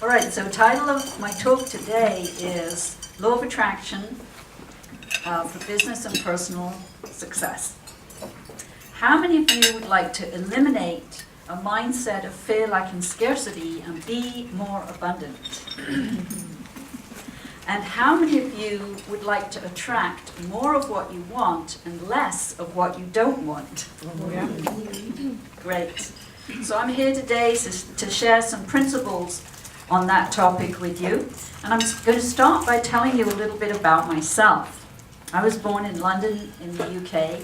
All right, so title of my talk today is Law of Attraction for Business and Personal Success. How many of you would like to eliminate a mindset of fear, lack, and scarcity and be more abundant? And how many of you would like to attract more of what you want and less of what you don't want? Yeah. Great. So I'm here today to share some principles on that topic with you. And I'm going to start by telling you a little bit about myself. I was born in London in the UK,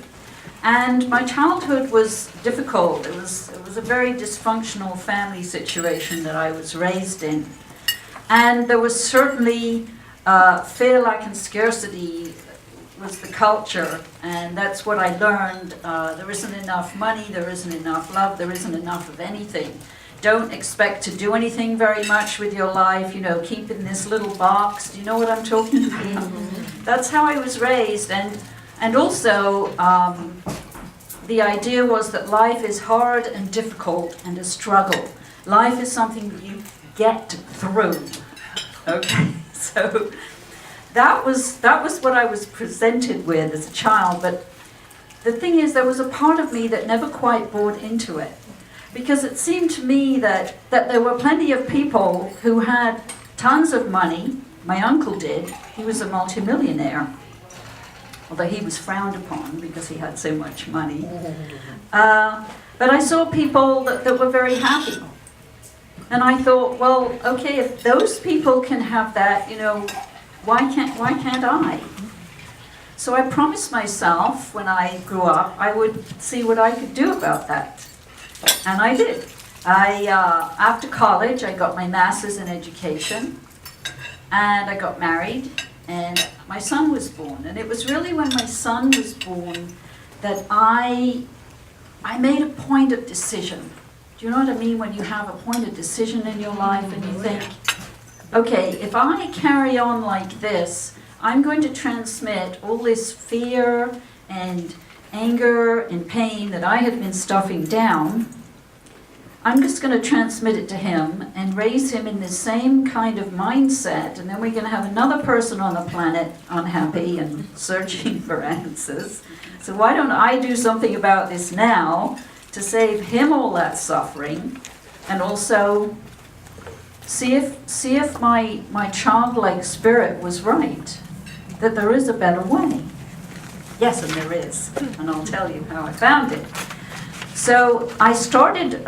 and my childhood was difficult. It was a very dysfunctional family situation that I was raised in. And there was certainly fear, lack, and scarcity was the culture, and that's what I learned. There isn't enough money, there isn't enough love, there isn't enough of anything. Don't expect to do anything very much with your life, keep in this little box. Do you know what I'm talking about? That's how I was raised, and also the idea was that life is hard and difficult and a struggle. Life is something that you get through. Okay, so that was what I was presented with as a child, but the thing is, there was a part of me that never quite bought into it, because it seemed to me that there were plenty of people who had tons of money. My uncle did. He was a multimillionaire, although he was frowned upon because he had so much money. But I saw people that were very happy. And I thought, well, okay, if those people can have that, why can't I? So I promised myself when I grew up I would see what I could do about that. And I did. After college, I got my master's in education, and I got married, and my son was born. And it was really when my son was born that I made a point of decision. Do you know what I mean? When you have a point of decision in your life and you think, okay, if I carry on like this, I'm going to transmit all this fear and anger and pain that I had been stuffing down. I'm just going to transmit it to him and raise him in the same kind of mindset, and then we're going to have another person on the planet unhappy and searching for answers. So why don't I do something about this now to save him all that suffering, and also see if my childlike spirit was right, that there is a better way. Yes, and there is, and I'll tell you how I found it. So I started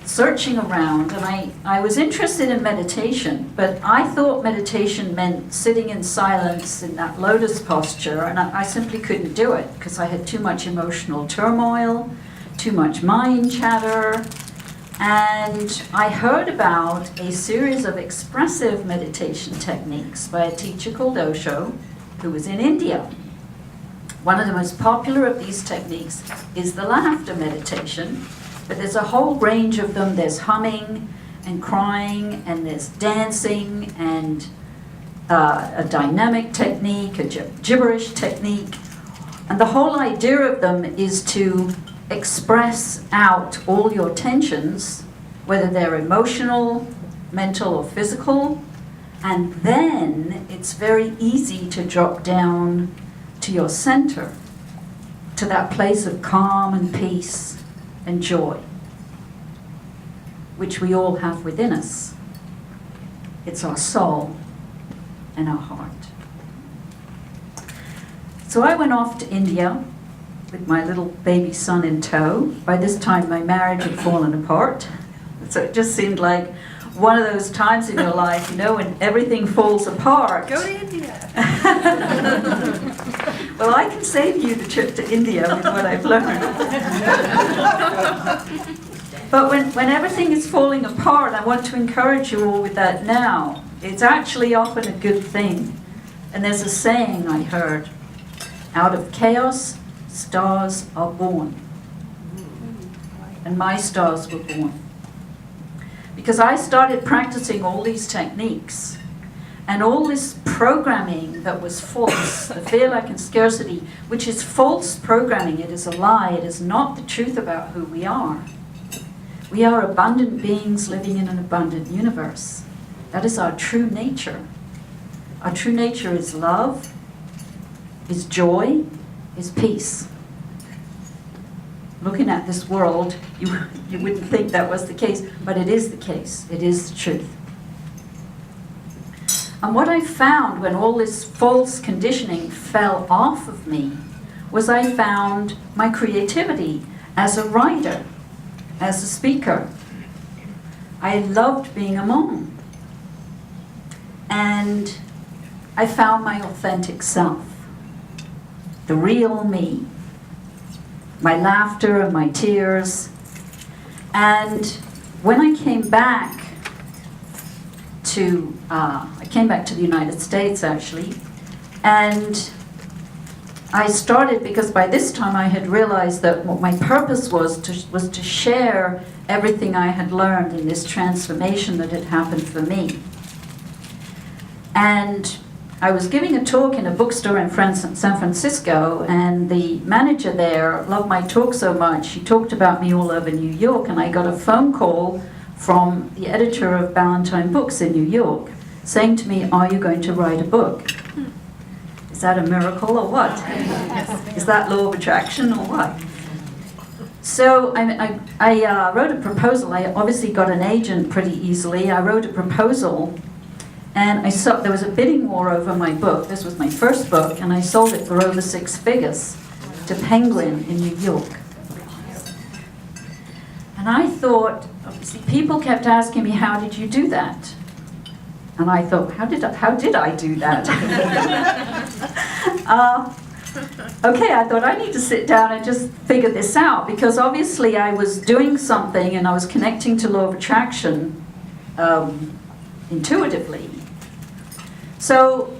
searching around, and I was interested in meditation, but I thought meditation meant sitting in silence in that lotus posture, and I simply couldn't do it because I had too much emotional turmoil, too much mind chatter, and I heard about a series of expressive meditation techniques by a teacher called Osho, who was in India. One of the most popular of these techniques is the laughter meditation, but there's a whole range of them. There's humming and crying, and there's dancing, and a dynamic technique, a gibberish technique. And the whole idea of them is to express out all your tensions, whether they're emotional, mental, or physical, and then it's very easy to drop down to your center, to that place of calm and peace and joy, which we all have within us. It's our soul and our heart. So I went off to India with my little baby son in tow. By this time my marriage had fallen apart, so it just seemed like one of those times in your life, when everything falls apart. Go to India. Well, I can save you the trip to India with what I've learned. But when everything is falling apart, I want to encourage you all with that now. It's actually often a good thing. And there's a saying I heard, out of chaos, stars are born. And my stars were born. Because I started practicing all these techniques, and all this programming that was false, the fear, lack, and scarcity, which is false programming. It is a lie. It is not the truth about who we are. We are abundant beings living in an abundant universe. That is our true nature. Our true nature is love, is joy, is peace. Looking at this world, you wouldn't think that was the case, but it is the case. It is the truth. And what I found when all this false conditioning fell off of me was I found my creativity as a writer, as a speaker. I loved being a mom. And I found my authentic self, the real me, my laughter and my tears. And when I came back to the United States, actually, and I started, because by this time I had realized that what my purpose was to share everything I had learned in this transformation that had happened for me. And I was giving a talk in a bookstore in San Francisco, and the manager there loved my talk so much, she talked about me all over New York, and I got a phone call from the editor of Ballantine Books in New York, saying to me, "Are you going to write a book?" Is that a miracle or what? Is that law of attraction or what? So I wrote a proposal. I obviously got an agent pretty easily. I wrote a proposal, and I saw there was a bidding war over my book. This was my first book, and I sold it for over 6 figures to Penguin in New York. And I thought, see, people kept asking me, "How did you do that?" And I thought, how did I do that? Okay, I thought I need to sit down and just figure this out, because obviously I was doing something and I was connecting to law of attraction intuitively. So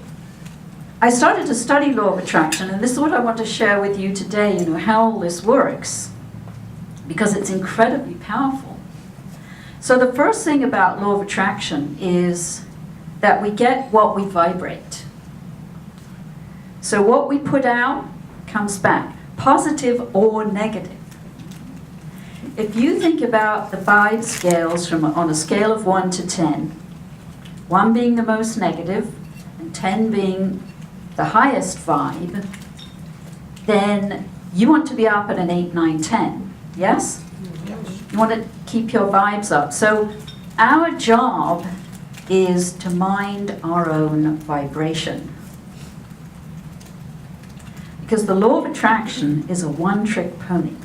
I started to study law of attraction, and this is what I want to share with you today, how all this works, because it's incredibly powerful. So the first thing about law of attraction is that we get what we vibrate. So what we put out comes back, positive or negative. If you think about the vibe scales on a scale of 1 to 10, 1 being the most negative and 10 being the highest vibe, then you want to be up at an 8, 9, 10, yes? You want to keep your vibes up. So our job is to mind our own vibration. Because the law of attraction is a one-trick pony.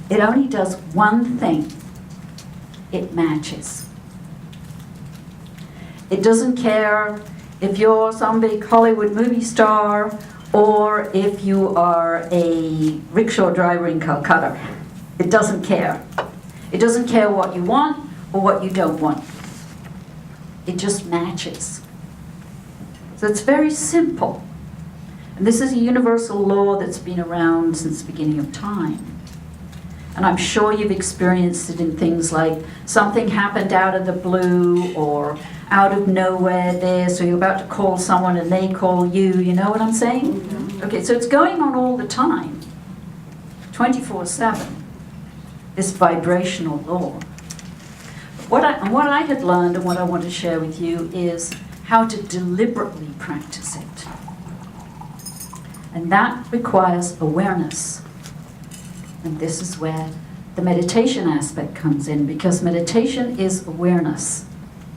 It only does one thing. It matches. It doesn't care if you're some big Hollywood movie star or if you are a rickshaw driver in Calcutta. It doesn't care. It doesn't care what you want or what you don't want. It just matches. So it's very simple. And this is a universal law that's been around since the beginning of time. And I'm sure you've experienced it in things like something happened out of the blue or out of nowhere there, so you're about to call someone and they call you, you know what I'm saying? Okay, so it's going on all the time, 24/7, this vibrational law. What I had learned and what I want to share with you is how to deliberately practice it. And that requires awareness. And this is where the meditation aspect comes in, because meditation is awareness.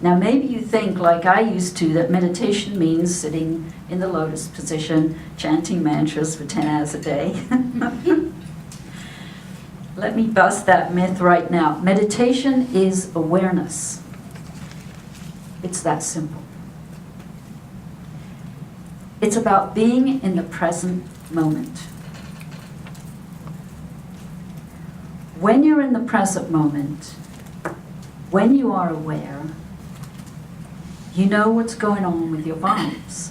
Now maybe you think, like I used to, that meditation means sitting in the lotus position, chanting mantras for 10 hours a day. Let me bust that myth right now. Meditation is awareness. It's that simple. It's about being in the present moment. When you're in the present moment, when you are aware, you know what's going on with your vibes.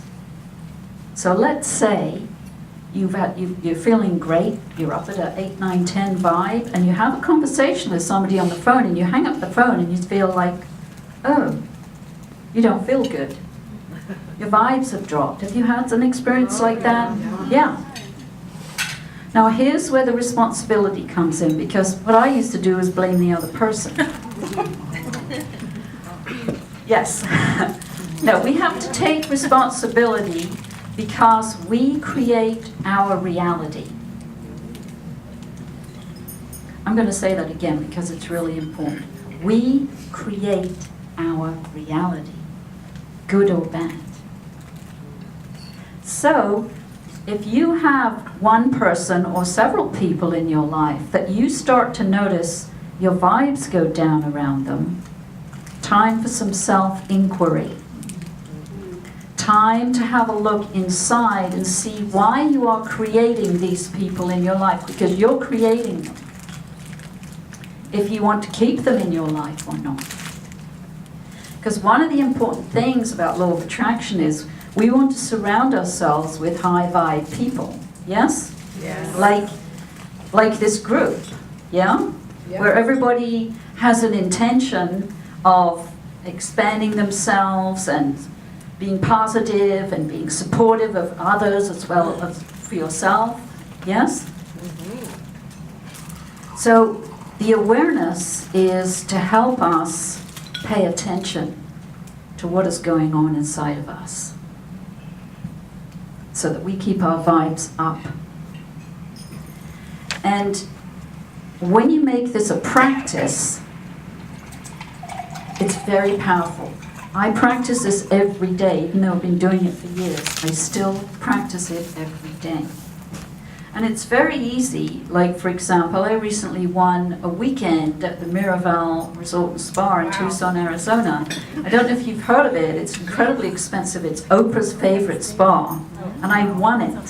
So let's say you're feeling great, you're up at an 8, 9, 10 vibe, and you have a conversation with somebody on the phone, and you hang up the phone and you feel like, oh, you don't feel good. Your vibes have dropped. Have you had an experience like that? Yeah. Now here's where the responsibility comes in, because what I used to do is blame the other person. Yes. No, we have to take responsibility because we create our reality. I'm going to say that again because it's really important. We create our reality, good or bad. So, if you have one person or several people in your life that you start to notice your vibes go down around them, time for some self-inquiry. Time to have a look inside and see why you are creating these people in your life, because you're creating them. If you want to keep them in your life or not. Because one of the important things about law of attraction is we want to surround ourselves with high vibe people. Yes? Yes. Like this group, yeah? Yep. Where everybody has an intention of expanding themselves and being positive and being supportive of others as well as for yourself. Yes? Mm-hmm. So the awareness is to help us pay attention to what is going on inside of us so that we keep our vibes up. And when you make this a practice, it's very powerful. I practice this every day, even though I've been doing it for years. I still practice it every day. And it's very easy. Like, for example, I recently won a weekend at the Miraval Resort and Spa in Tucson, Arizona. I don't know if you've heard of it. It's incredibly expensive. It's Oprah's favorite spa. And I won it.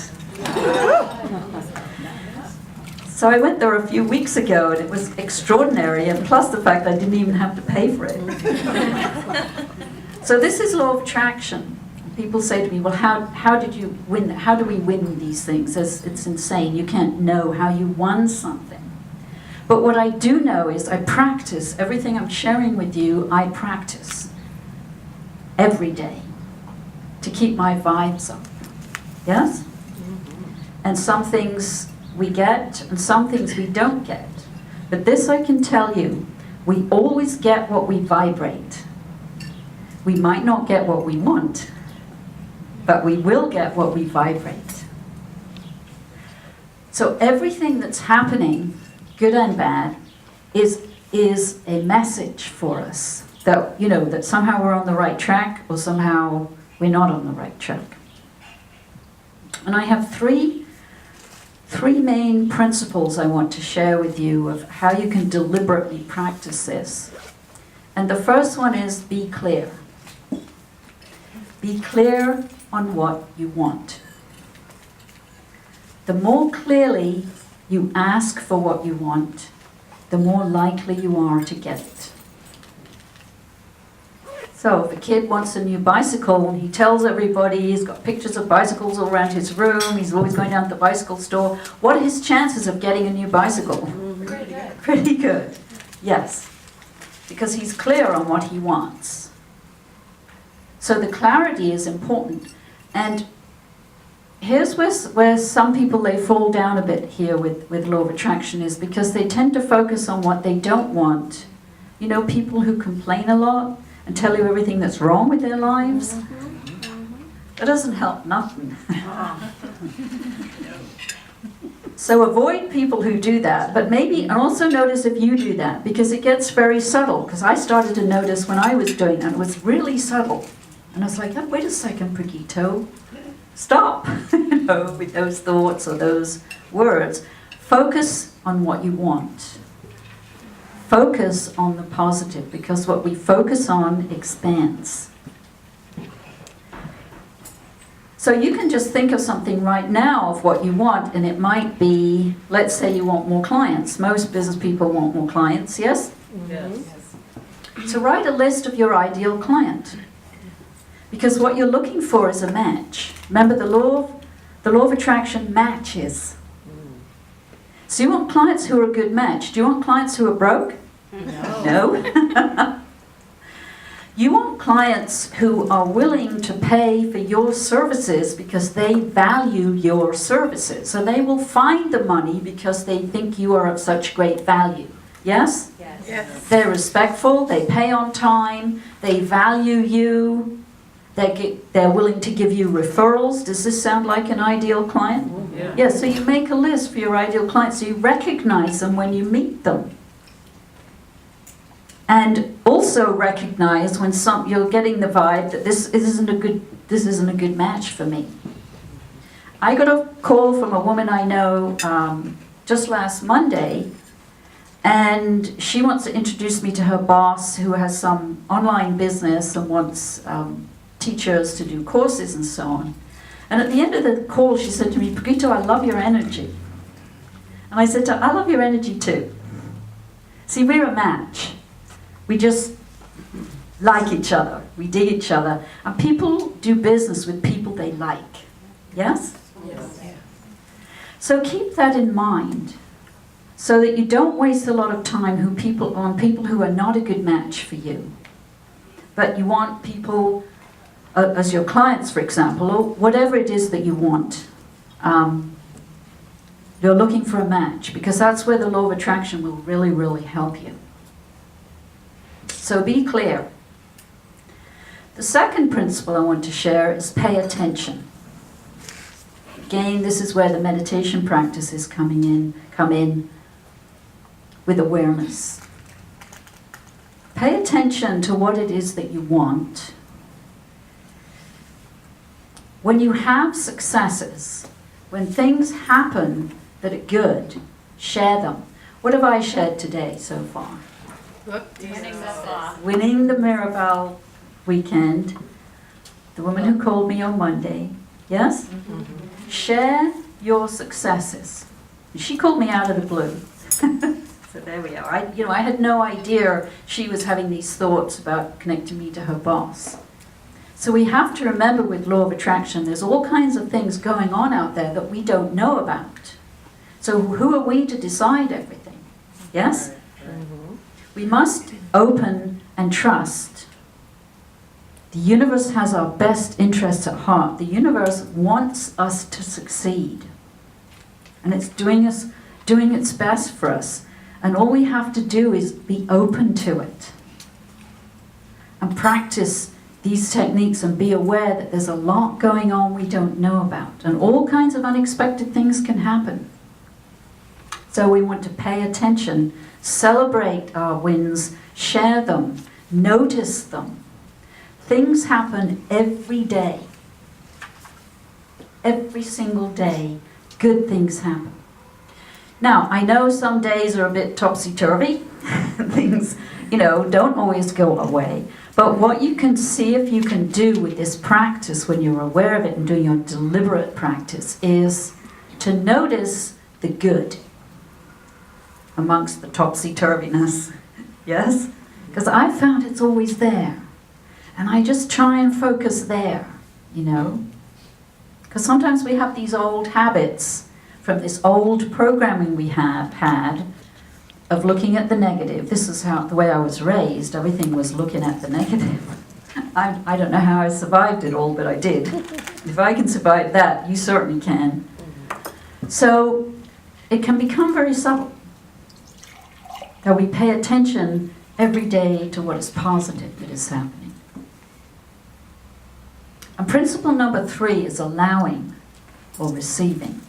So I went there a few weeks ago, and it was extraordinary, and plus the fact I didn't even have to pay for it. So this is law of attraction. People say to me, well, how did you win? How do we win these things? It's insane. You can't know how you won something. But what I do know is I practice. Everything I'm sharing with you, I practice every day to keep my vibes up. Yes? And some things we get, and some things we don't get. But this I can tell you, we always get what we vibrate. We might not get what we want, but we will get what we vibrate. So everything that's happening, good and bad, is a message for us that, you know, that somehow we're on the right track or somehow we're not on the right track. And I have three main principles I want to share with you of how you can deliberately practice this. And the first one is be clear. Be clear on what you want. The more clearly you ask for what you want, the more likely you are to get it. So if a kid wants a new bicycle, he tells everybody, he's got pictures of bicycles all around his room, he's always going down to the bicycle store. What are his chances of getting a new bicycle? Pretty good. Pretty good. Yes. Because he's clear on what he wants. So the clarity is important. And here's where some people, they fall down a bit here with law of attraction, is because they tend to focus on what they don't want. You know, people who complain a lot and tell you everything that's wrong with their lives. That doesn't help nothing. So avoid people who do that, but maybe, and also notice if you do that, because it gets very subtle, because I started to notice when I was doing that, it was really subtle. And I was like, oh, wait a second, Brigitte, stop, you know, with those thoughts or those words. Focus on what you want. Focus on the positive, because what we focus on expands. So you can just think of something right now of what you want, and it might be, let's say you want more clients. Most business people want more clients, yes? Yes. So write a list of your ideal client, because what you're looking for is a match. Remember, the law of attraction matches. So you want clients who are a good match. Do you want clients who are broke? No. You want clients who are willing to pay for your services because they value your services. So they will find the money because they think you are of such great value. Yes? Yes. Yes. They're respectful, they pay on time, they value you, they're willing to give you referrals. Does this sound like an ideal client? Yeah. Yeah, so you make a list for your ideal clients, so you recognize them when you meet them. And also recognize when you're getting the vibe that this isn't a good match for me. I got a call from a woman I know just last Monday, and she wants to introduce me to her boss who has some online business and wants teachers to do courses and so on. And at the end of the call she said to me, "Pagito, I love your energy." And I said to her, "I love your energy too." See, we're a match. We just like each other. We dig each other. And people do business with people they like. Yes? Yes. So keep that in mind so that you don't waste a lot of time on people who are not a good match for you. But you want people as your clients, for example, or whatever it is that you want. You're looking for a match because that's where the law of attraction will really, really help you. So be clear. The second principle I want to share is pay attention. Again, this is where the meditation practices come in with awareness. Pay attention to what it is that you want. When you have successes, when things happen that are good, share them. What have I shared today so far? Winning the Mirabelle weekend. The woman who called me on Monday. Yes? Mm-hmm. Share your successes. She called me out of the blue. So there we are. I had no idea she was having these thoughts about connecting me to her boss. So we have to remember with law of attraction, there's all kinds of things going on out there that we don't know about. So who are we to decide everything? Yes? Mm-hmm. We must open and trust. The universe has our best interests at heart. The universe wants us to succeed. And it's doing its best for us. And all we have to do is be open to it. And practice these techniques and be aware that there's a lot going on we don't know about. And all kinds of unexpected things can happen. So we want to pay attention, celebrate our wins, share them, notice them. Things happen every day. Every single day, good things happen. Now, I know some days are a bit topsy-turvy. Things, don't always go away. But what you can see if you can do with this practice when you're aware of it and doing your deliberate practice is to notice the good amongst the topsy-turviness. Yes? Because I found it's always there. And I just try and focus there, Because sometimes we have these old habits from this old programming we have had of looking at the negative. This is the way I was raised. Everything was looking at the negative. I don't know how I survived it all, but I did. If I can survive that, you certainly can. So it can become very subtle. That we pay attention every day to what is positive that is happening. And principle number 3 is allowing or receiving.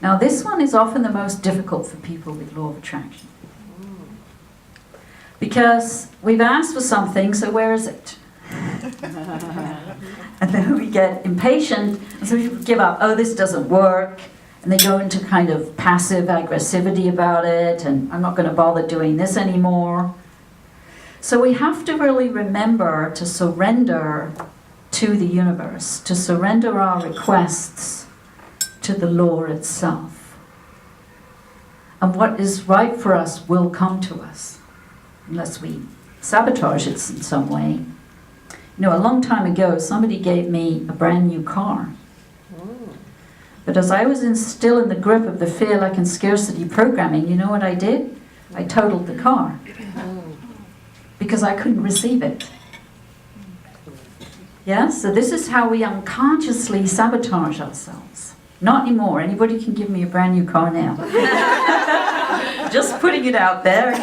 Now this one is often the most difficult for people with law of attraction. Because we've asked for something, so where is it? And then we get impatient, and so we give up. Oh, this doesn't work. And they go into kind of passive aggressivity about it, and I'm not going to bother doing this anymore. So we have to really remember to surrender to the universe, to surrender our requests to the law itself. And what is right for us will come to us, unless we sabotage it in some way. A long time ago, somebody gave me a brand new car. But as I was still in the grip of the fear, lack, and scarcity programming, you know what I did? I totaled the car. Because I couldn't receive it. Yeah? So this is how we unconsciously sabotage ourselves. Not anymore. Anybody can give me a brand new car now. Just putting it out there,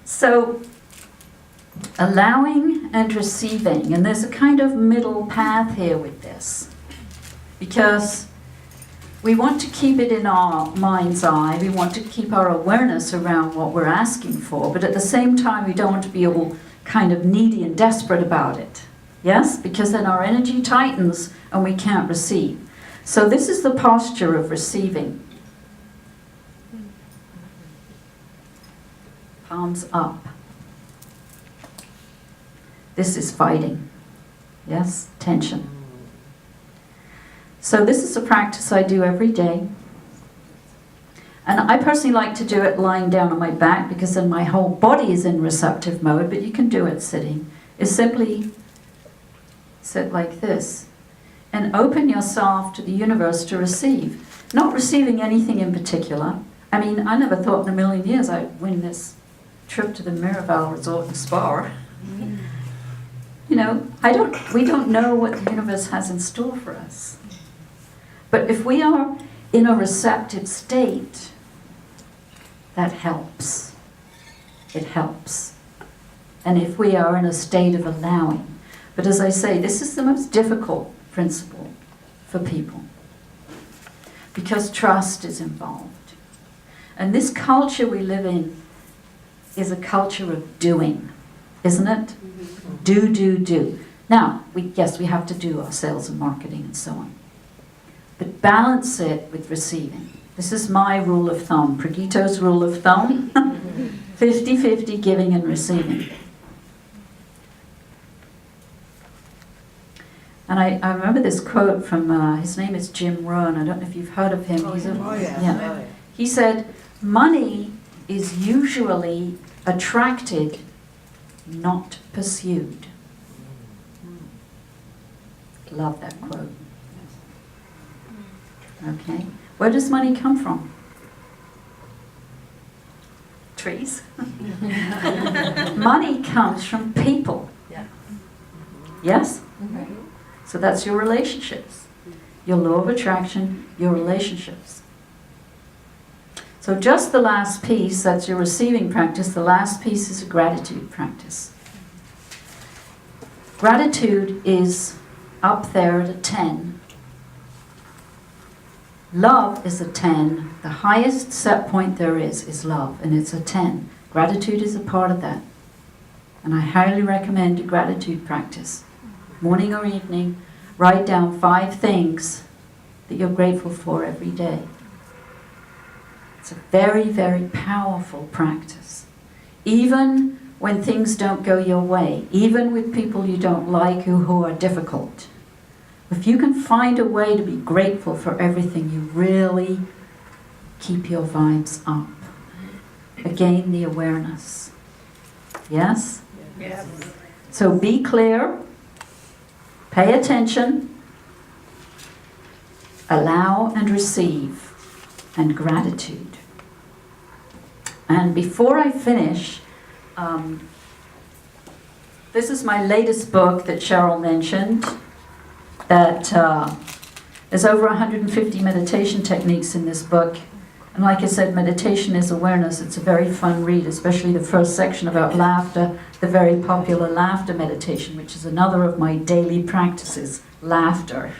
So, allowing and receiving, and there's a kind of middle path here with this, because we want to keep it in our mind's eye, we want to keep our awareness around what we're asking for, but at the same time we don't want to be all kind of needy and desperate about it. Yes? Because then our energy tightens and we can't receive. So this is the posture of receiving. Palms up. This is fighting. Yes? Tension. So this is a practice I do every day. And I personally like to do it lying down on my back because then my whole body is in receptive mode, but you can do it sitting. It's simply sit like this and open yourself to the universe to receive. Not receiving anything in particular. I mean, I never thought in a million years I'd win this trip to the Miraval Resort and Spa. We don't know what the universe has in store for us. But if we are in a receptive state, that helps. It helps. And if we are in a state of allowing. But as I say, this is the most difficult principle for people. Because trust is involved. And this culture we live in is a culture of doing, isn't it? Mm-hmm. Do. Now, we have to do our sales and marketing and so on. But balance it with receiving. This is my rule of thumb, Pragito's rule of thumb. 50-50 giving and receiving. And I remember this quote from, his name is Jim Rohn. I don't know if you've heard of him. He said, money is usually attracted, not pursued. Love that quote. Okay. Where does money come from? Trees. Money comes from people. Yeah. Yes? Mm-hmm. So that's your relationships. Your law of attraction, your relationships. So just the last piece, that's your receiving practice. The last piece is a gratitude practice. Gratitude is up there at a 10. Love is a 10. The highest set point there is love, and it's a 10. Gratitude is a part of that. And I highly recommend a gratitude practice. Morning or evening, write down 5 things that you're grateful for every day. It's a very, very powerful practice. Even when things don't go your way, even with people you don't like who are difficult. If you can find a way to be grateful for everything, you really keep your vibes up. Again, the awareness. Yes? Yes. So be clear, pay attention, allow and receive, and gratitude. And before I finish, this is my latest book that Cheryl mentioned. That there's over 150 meditation techniques in this book. And like I said, meditation is awareness. It's a very fun read, especially the first section about laughter, the very popular laughter meditation, which is another of my daily practices, laughter.